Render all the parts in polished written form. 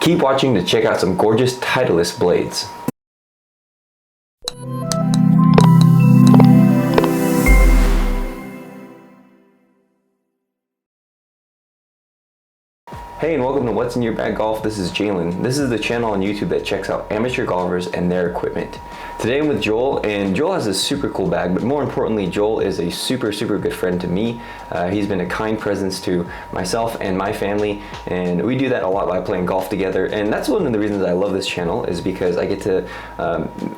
Keep watching to check out some gorgeous Titleist blades. Hey, and welcome to What's in Your Bag Golf. This is Jalen. This is the channel on YouTube that checks out amateur golfers and their equipment. Today I'm with Joel, and Joel has a super cool bag, but more importantly, Joel is a super good friend to me. He's been a kind presence to myself and my family, and we do that a lot by playing golf together. And that's one of the reasons I love this channel, is because I get to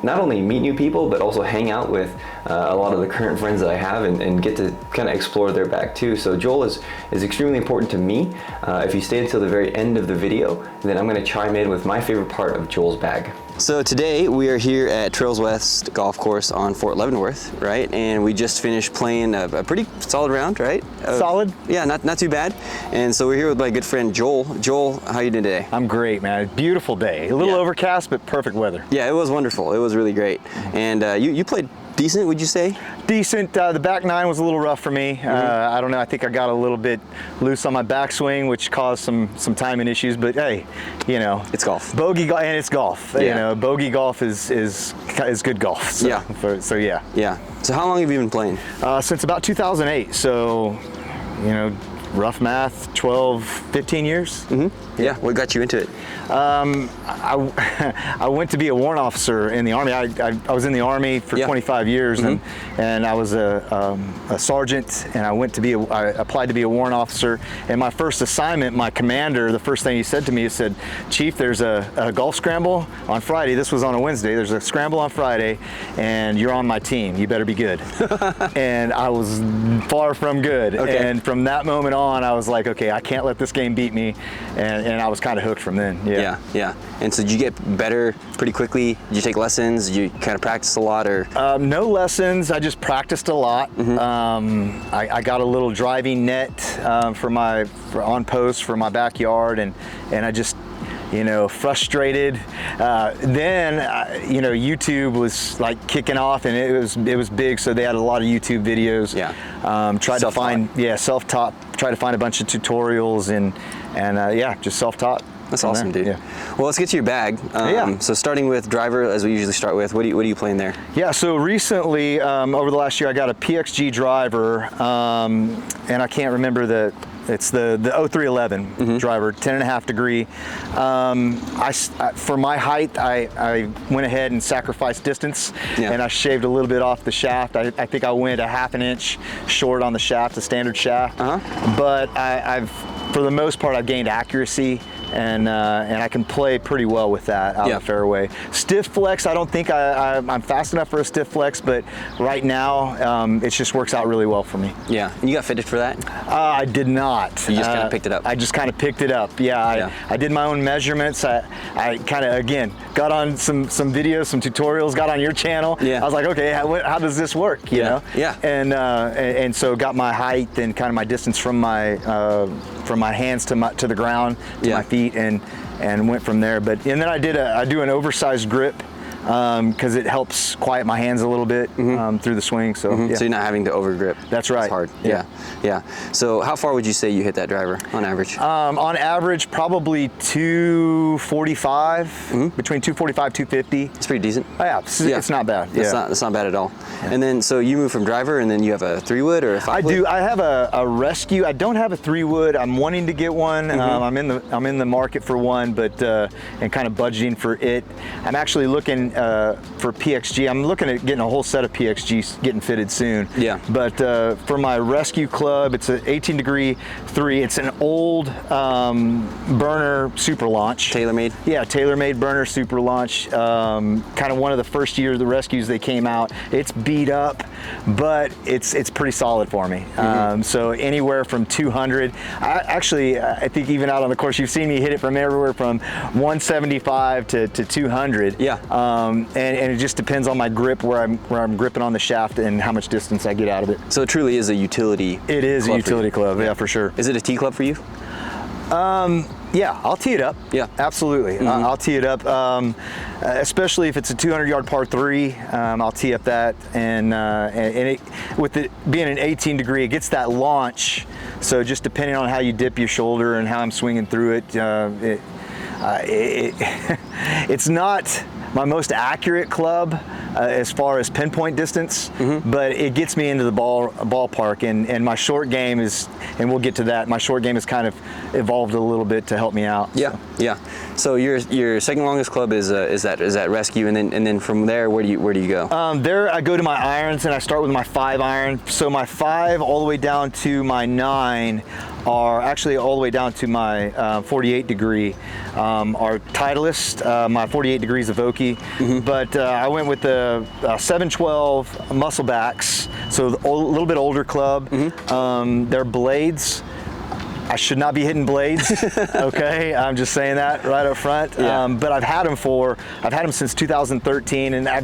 not only meet new people, but also hang out with a lot of the current friends that I have, and get to kind of explore their bag too. So Joel is extremely important to me. If you stay until the very end of the video, then I'm going to chime in with my favorite part of Joel's bag. So today we are here at Trails West Golf Course on Fort Leavenworth, right? And we just finished playing a pretty solid round, right? Solid? Yeah, not too bad. And so we're here with my good friend Joel. Joel, how you doing today? I'm great, man. Beautiful day. A little overcast, but perfect weather. Yeah, it was wonderful. It was really great. And you played decent, would you say? Decent. The back nine was a little rough for me. I don't know. I think I got a little bit loose on my backswing, which caused some timing issues. But hey, you know, it's golf. Bogey golf, and it's golf. Yeah. You know, bogey golf is good golf. So, yeah. So yeah. Yeah. So how long have you been playing? Since about 2008. So, you know, rough math, 12, 15 years. Yeah. What got you into it? I went to be a warrant officer in the Army. I was in the Army for 25 years, and I was a sergeant, and I applied to be a warrant officer. And my first assignment, my commander, the first thing he said to me, he said, "Chief, there's a golf scramble on Friday." This was on a Wednesday. "There's a scramble on Friday, and you're on my team. You better be good." And I was far from good. Okay. And from that moment on, I was like, okay, I can't let this game beat me. And I was kind of hooked from then. Yeah. And so did you get better pretty quickly? Did you take lessons? Did you kind of practice a lot, or? No lessons. I just practiced a lot. I got a little driving net on post for my backyard, and I just, you know, frustrated. Then you know, YouTube was like kicking off, and it was big, so they had a lot of YouTube videos. Tried to find self-taught. Tried to find a bunch of tutorials, and just self-taught. That's awesome, dude. Yeah. Well, let's get to your bag. So starting with driver, as we usually start with, what are you playing there? Yeah, so recently, over the last year, I got a PXG Driver, and I can't remember it's the 0311 driver, 10.5 degree. For my height, I went ahead and sacrificed distance, and I shaved a little bit off the shaft. I think I went a half an inch short on the shaft, the standard shaft. But I've, for the most part, I've gained accuracy, and I can play pretty well with that out of the fairway. Stiff flex, I don't think I'm fast enough for a stiff flex, but right now it just works out really well for me. Yeah, and you got fitted for that? I did not. You just kind of picked it up? I just kind of picked it up, I did my own measurements. I kind of, again, got on some videos, some tutorials, got on your channel. I was like, okay, how does this work, you know? And so got my height and kind of my distance from my hands to the ground, to my feet, and went from there. And then I do an oversized grip, because it helps quiet my hands a little bit through the swing. So so you're not having to overgrip. That's right. It's hard. Yeah. So how far would you say you hit that driver on average? On average, probably 245, between 245 250. It's pretty decent. Oh, yeah, it's not bad. It's not bad at all. And then so you move from driver, and then you have a 3-wood or a 5-wood? I do. I have a rescue. I don't have a 3-wood. I'm wanting to get one. I'm in the market for one, but and kind of budgeting for it. I'm actually looking for PXG. I'm looking at getting a whole set of PXGs getting fitted soon. But for my rescue club, it's an 18 degree 3. It's an old burner super launch. TaylorMade? Yeah, TaylorMade burner super launch. Kind of one of the first years of the rescues they came out. It's beat up, but it's pretty solid for me. So anywhere from 200. I think even out on the course, you've seen me hit it from everywhere from 175 to 200. And it just depends on my grip, where I'm gripping on the shaft and how much distance I get out of it. So it truly is a utility. It is a utility club, yeah, for sure. Is it a tee club for you? Yeah, I'll tee it up. Yeah, absolutely. I'll tee it up, especially if it's a 200-yard par 3. I'll tee up that, and it, with it being an 18 degree, it gets that launch. So just depending on how you dip your shoulder and how I'm swinging through it, it's not my most accurate club as far as pinpoint distance, but it gets me into the ballpark, and my short game is, and we'll get to that, my short game has kind of evolved a little bit to help me out. Yeah, so. Yeah. So your second longest club is that Rescue, and then from there, where do you go? There I go to my irons, and I start with my 5 iron. So my 5 all the way down to my 9 are actually all the way down to my 48 degree are Titleist. My 48 degrees of Vokey, but I went with the 712 muscle backs, so a little bit older club. They're blades. I should not be hitting blades, okay? I'm just saying that right up front. Yeah. But I've had them since 2013, and I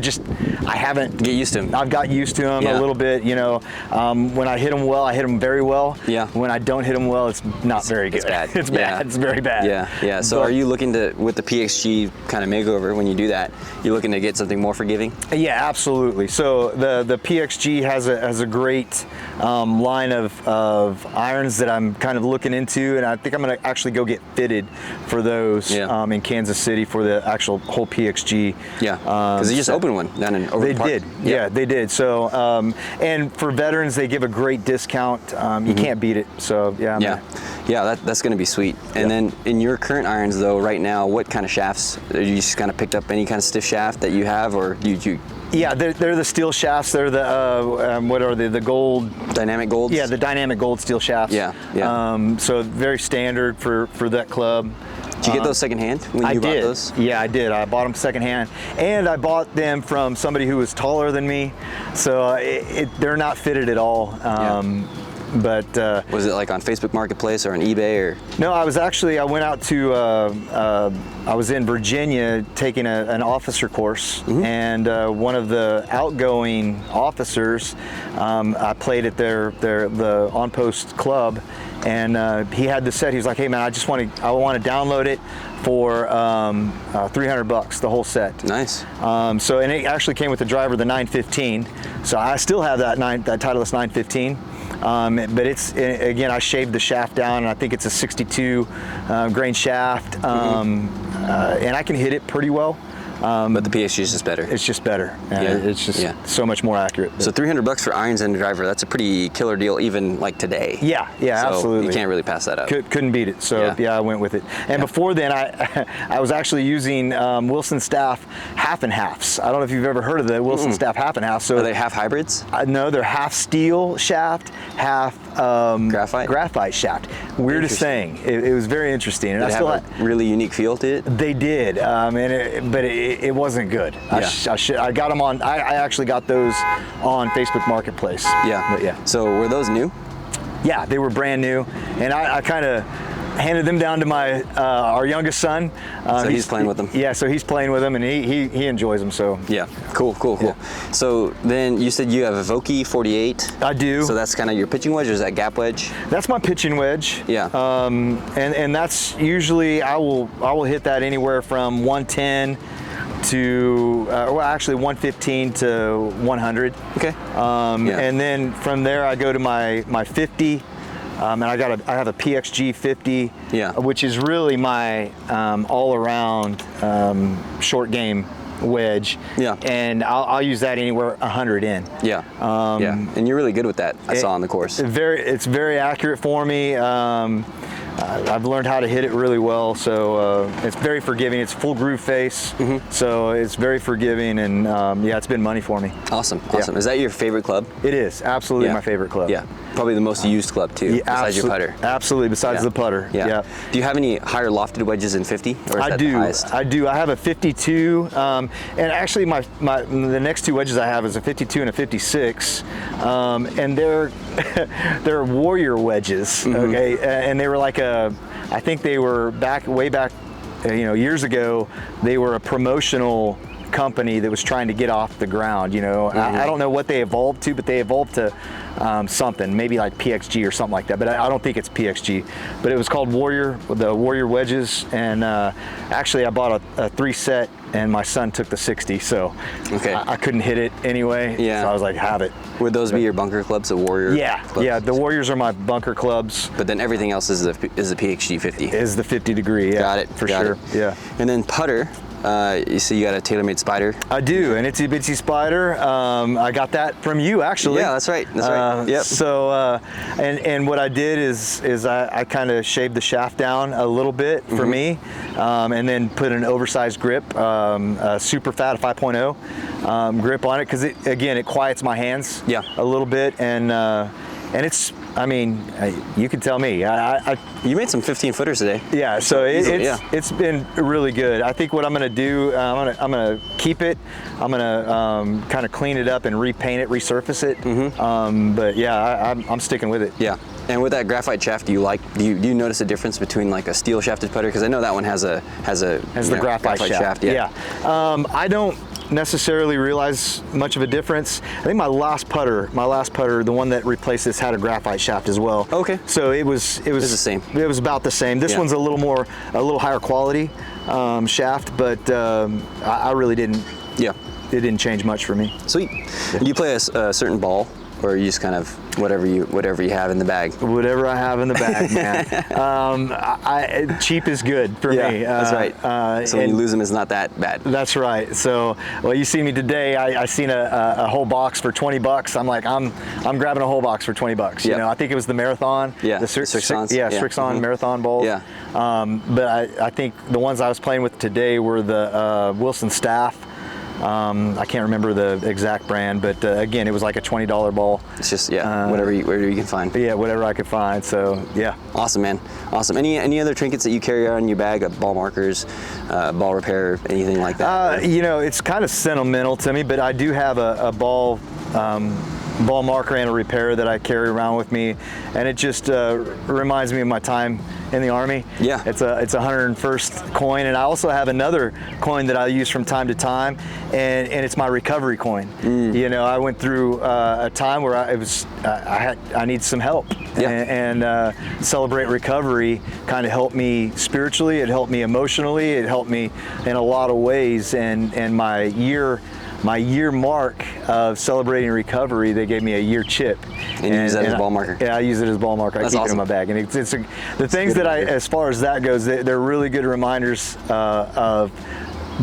haven't. Get used to them. I've got used to them a little bit, you know. When I hit them well, I hit them very well. Yeah. When I don't hit them well, it's not very good. It's bad. It's bad. It's very bad. Yeah. So are you looking to, with the PXG kind of makeover, when you do that, you're looking to get something more forgiving? Yeah, absolutely. So the PXG has a great line of irons that I'm kind of looking into, and I think I'm going to actually go get fitted for those in Kansas City for the actual whole PXG. Yeah, because they just opened one down in over the park. They did. Yeah, they did. So and for veterans, they give a great discount. You can't beat it. So yeah, that's going to be sweet. And then in your current irons, though, right now, what kind of shafts? You just kind of picked up any kind of stiff shaft that you have, or do you? Yeah, they're the steel shafts. They're the what are they? The gold. Dynamic golds? Yeah, the dynamic gold steel shafts. Yeah. So very standard for that club. Did you get those secondhand when you bought those? Yeah, I did. I bought them secondhand, and I bought them from somebody who was taller than me, so they're not fitted at all. But was it like on Facebook Marketplace or on eBay or? No, I went out to I was in Virginia taking an officer course, and one of the outgoing officers, I played at the on-post club, and he had the set. He was like, "Hey man, I want to download it for $300, the whole set." Nice. So, and it actually came with the driver, the 915. So I still have that Titleist 915. But it's, again, I shaved the shaft down, and I think it's a 62 grain shaft, and I can hit it pretty well. But the PXG is just better. It's just better. It's just so much more accurate. So $300 for irons and a driver, that's a pretty killer deal even like today. Yeah, so absolutely. You can't really pass that up. Couldn't beat it. So I went with it. And before then, I was actually using Wilson Staff half and halves. I don't know if you've ever heard of the Wilson Staff half and half. So are they half hybrids? No, they're half steel shaft, half graphite shaft. Weirdest thing. It was very interesting. And Did it have a really unique feel to it? They did, but it wasn't good. I got them on. I actually got those on Facebook Marketplace. Yeah. So were those new? Yeah, they were brand new, and I kind of handed them down to my our youngest son. So he's playing with them. Yeah, so he's playing with them, and he enjoys them. So yeah, cool. Yeah. So then you said you have a Vokey 48. I do. So that's kind of your pitching wedge, or is that gap wedge? That's my pitching wedge. Yeah. And that's usually I will hit that anywhere from 110 to well, actually 115 to 100. Okay. And then from there I go to my 50. And I have a PXG 50, which is really my all-around short game wedge. Yeah. And I'll use that anywhere 100 in. Yeah. And you're really good with that. I saw on the course. It's very accurate for me. I've learned how to hit it really well, so it's very forgiving. It's full groove face, so it's very forgiving, and it's been money for me. Awesome. Is that your favorite club? It is absolutely my favorite club. Yeah, probably the most used club too, besides your putter. Absolutely, besides the putter. Yeah. Do you have any higher lofted wedges in 50? Or is that the highest? I do. I have a 52, and actually the next two wedges I have is a 52 and a 56, and they're warrior wedges. Okay, and they were like I think they were way back, years ago. They were a promotional company that was trying to get off the ground. You know, I don't know what they evolved to, but they evolved to something, maybe like PXG or something like that. But I don't think it's PXG. But it was called Warrior, the Warrior wedges, and actually I bought a 3 set, and my son took the 60, so I couldn't hit it anyway. So I was like, have it. Would those be your bunker clubs, the Warrior? Clubs? Yeah. The Warriors are my bunker clubs. But then everything else is the PXG 50. Is the 50 degree? Yeah. Got it. For sure. Yeah. And then putter. You see, you got a TaylorMade Spider. I do, an itsy bitsy Spider. I got that from you, actually. Yeah, that's right. That's right. Yep. So, and what I did is I kind of shaved the shaft down a little bit for me, and then put an oversized grip, a super fat 5.0 grip on it, because it quiets my hands a little bit, and it's, I mean, you can tell me. You made some 15 footers today. Yeah, so it's been really good. I think what I'm gonna do, I'm gonna keep it. I'm gonna kind of clean it up and repaint it, resurface it. But yeah, I'm sticking with it. Yeah. And with that graphite shaft, do you notice a difference between like a steel shafted putter? Because I know that one has the graphite shaft. Yeah. I don't necessarily realize much of a difference. I think my last putter, the one that replaced this, had a graphite shaft as well. Okay. So it was the same. It was about the same. This one's a little higher quality shaft, but I really didn't. Yeah. It didn't change much for me. Sweet. Yeah. Do you play a certain ball, or you just kind of whatever you have in the bag? Whatever I have in the bag, man. Cheap is good for me. That's right. So when you lose them, it's not that bad. That's right. So, well, you see me today. I seen a whole box for $20. I'm like, I'm grabbing a whole box for $20. You know, I think it was the Marathon. Yeah. The Strixon Marathon balls. Yeah. But I think the ones I was playing with today were the Wilson Staff. I can't remember the exact brand, but again, it was like a $20 ball. It's just whatever you can find. Yeah, whatever I could find. So yeah. Awesome, man. Awesome. Any other trinkets that you carry around in your bag? Ball markers, ball repair, anything like that? You know, it's kind of sentimental to me, but I do have a ball marker and a repair that I carry around with me, and it just reminds me of my time in the Army. Yeah. It's a 101st coin, and I also have another coin that I use from time to time, and it's my recovery coin. You know, I went through a time where I need some help, and Celebrate Recovery kind of helped me spiritually, it helped me emotionally, it helped me in a lot of ways, and my year mark of celebrating recovery, they gave me a year chip. And you use that as a ball marker? Yeah, I use it as a ball marker. I keep it in my bag. And the things that as far as that goes, they're really good reminders of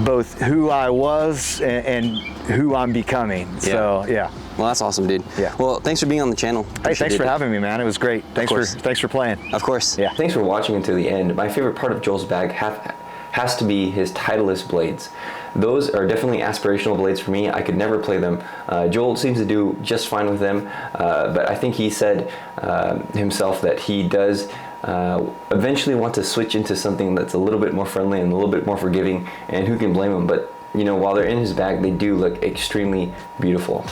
both who I was and who I'm becoming. Yeah. So, yeah. Well, that's awesome, dude. Yeah. Well, thanks for being on the channel. Hey, thanks for having me, man. It was great. Thanks for playing. Of course. Yeah. Thanks for watching until the end. My favorite part of Joel's bag has to be his Titleist blades. Those are definitely aspirational blades for me. I could never play them. Joel seems to do just fine with them, but I think he said himself that he does eventually want to switch into something that's a little bit more friendly and a little bit more forgiving, and who can blame him? But you know, while they're in his bag, they do look extremely beautiful.